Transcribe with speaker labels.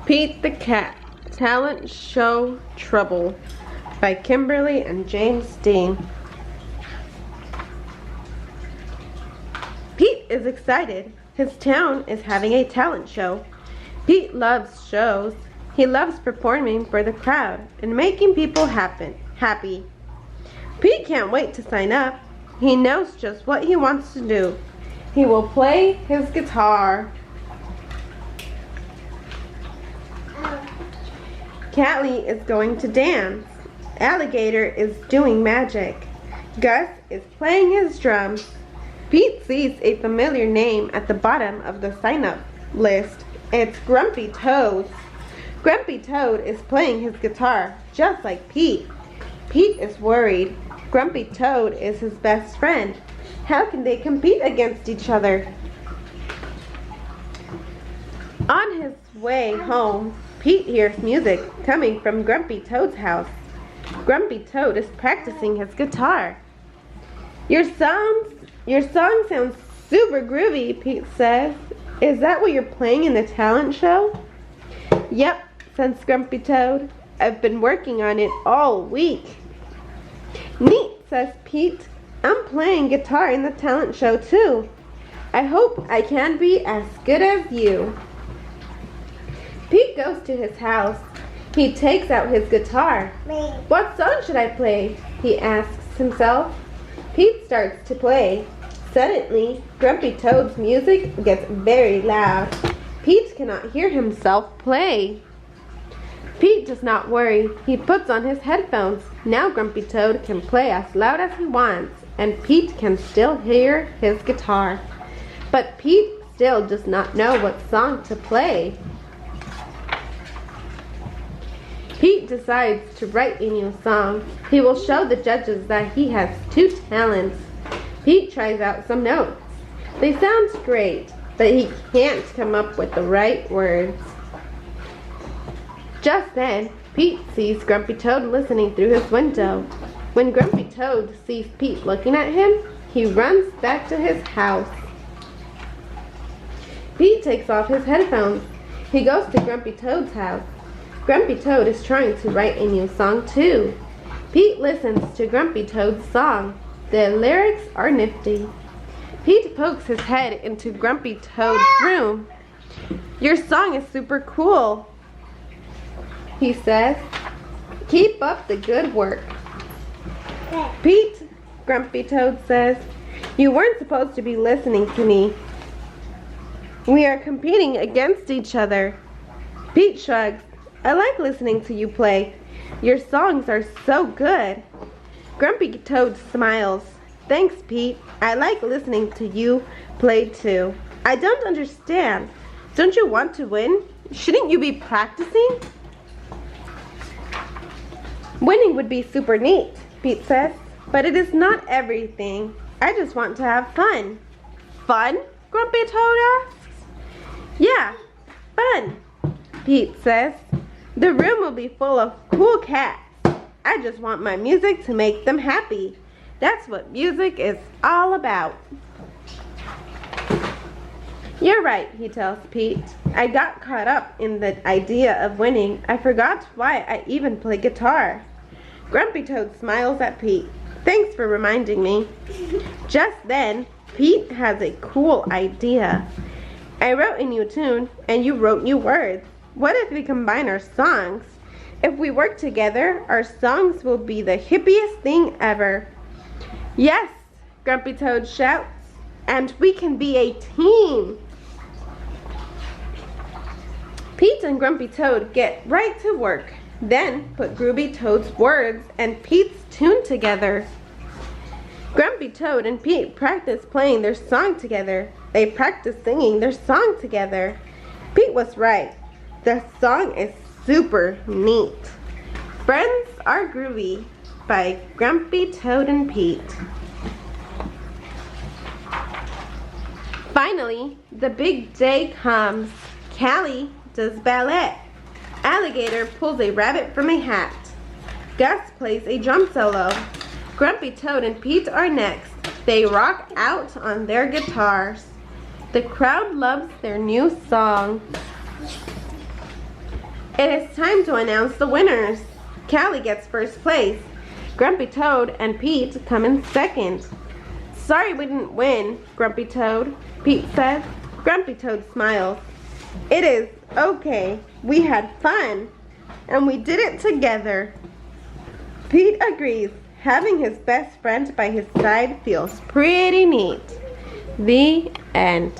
Speaker 1: Pete the Cat, Talent Show Trouble by Kimberly and James Dean. Pete is excited. His town is having a talent show. Pete loves shows. He loves performing for the crowd and making people happy. Pete can't wait to sign up. He knows just what he wants to do. He will play his guitar. Callie is going to dance. Alligator is doing magic. Gus is playing his drums. Pete sees a familiar name at the bottom of the sign-up list. It's Grumpy Toad. Grumpy Toad is playing his guitar just like Pete. Pete is worried. Grumpy Toad is his best friend. How can they compete against each other? On his way home, Pete hears music coming from Grumpy Toad's house. Grumpy Toad is practicing his guitar. Your song sounds super groovy, Pete says. Is that what you're playing in the talent show? Yep, says Grumpy Toad. I've been working on it all week. Neat, says Pete. I'm playing guitar in the talent show too. I hope I can be as good as you. Pete goes to his house. He takes out his guitar. What song should I play? He asks himself. Pete starts to play. Suddenly, Grumpy Toad's music gets very loud. Pete cannot hear himself play. Pete does not worry. He puts on his headphones. Now Grumpy Toad can play as loud as he wants, and Pete can still hear his guitar. But Pete still does not know what song to play. Pete decides to write a new song. He will show the judges that he has two talents. Pete tries out some notes. They sound great, but he can't come up with the right words. Just then, Pete sees Grumpy Toad listening through his window. When Grumpy Toad sees Pete looking at him, he runs back to his house. Pete takes off his headphones. He goes to Grumpy Toad's house. Grumpy Toad is trying to write a new song too. Pete listens to Grumpy Toad's song. The lyrics are nifty. Pete pokes his head into Grumpy Toad's room. Your song is super cool, he says. Keep up the good work. Pete, Grumpy Toad says, you weren't supposed to be listening to me. We are competing against each other. Pete shrugs. I like listening to you play. Your songs are so good. Grumpy Toad smiles. Thanks, Pete. I like listening to you play too. I don't understand. Don't you want to win? Shouldn't you be practicing? Winning would be super neat, Pete says, but it is not everything. I just want to have fun. Fun? Grumpy Toad asks. Yeah, fun, Pete says. The room will be full of cool cats. I just want my music to make them happy. That's what music is all about. You're right, he tells Pete. I got caught up in the idea of winning. I forgot why I even play guitar. Grumpy Toad smiles at Pete. Thanks for reminding me. Just then, Pete has a cool idea. I wrote a new tune, and you wrote new words. What if we combine our songs? If we work together, our songs will be the hippiest thing ever. Yes, Grumpy Toad shouts, and we can be a team. Pete and Grumpy Toad get right to work, then put Grumpy Toad's words and Pete's tune together. Grumpy Toad and Pete practice playing their song together. They practice singing their song together. Pete was right. The song is super neat. Friends Are Groovy by Grumpy Toad and Pete. Finally, the big day comes. Callie does ballet. Alligator pulls a rabbit from a hat. Gus plays a drum solo. Grumpy Toad and Pete are next. They rock out on their guitars. The crowd loves their new song. It is time to announce the winners. Callie gets first place. Grumpy Toad and Pete come in second. Sorry we didn't win, Grumpy Toad, Pete says. Grumpy Toad smiles. It is okay. We had fun, and we did it together. Pete agrees. Having his best friend by his side feels pretty neat. The end.